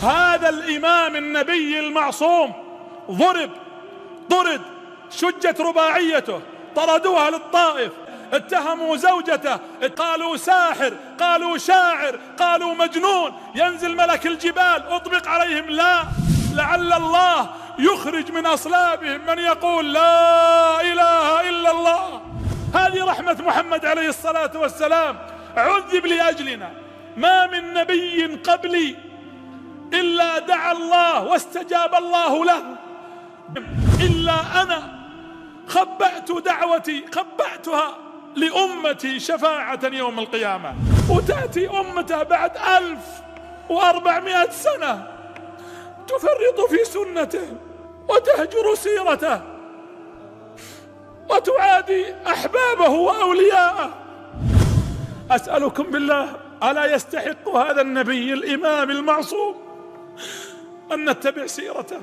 هذا الإمام النبي المعصوم طرد، شجت رباعيته، طردوها للطائف، اتهموا زوجته، قالوا ساحر، قالوا شاعر، قالوا مجنون، ينزل ملك الجبال اطبق عليهم. لا، لعل الله يخرج من أصلابهم من يقول لا إله إلا الله. هذه رحمة محمد عليه الصلاة والسلام، عذب لأجلنا. ما من نبي قبلي إلا دعا الله واستجاب الله له، إلا أنا خبأت دعوتي، خبأتها لأمتي شفاعة يوم القيامة. وتأتي أمته بعد 1400 سنة تفرط في سنته وتهجر سيرته وتعادي أحبابه وأولياءه. أسألكم بالله، ألا يستحق هذا النبي الإمام المعصوم أن نتبع سيرته؟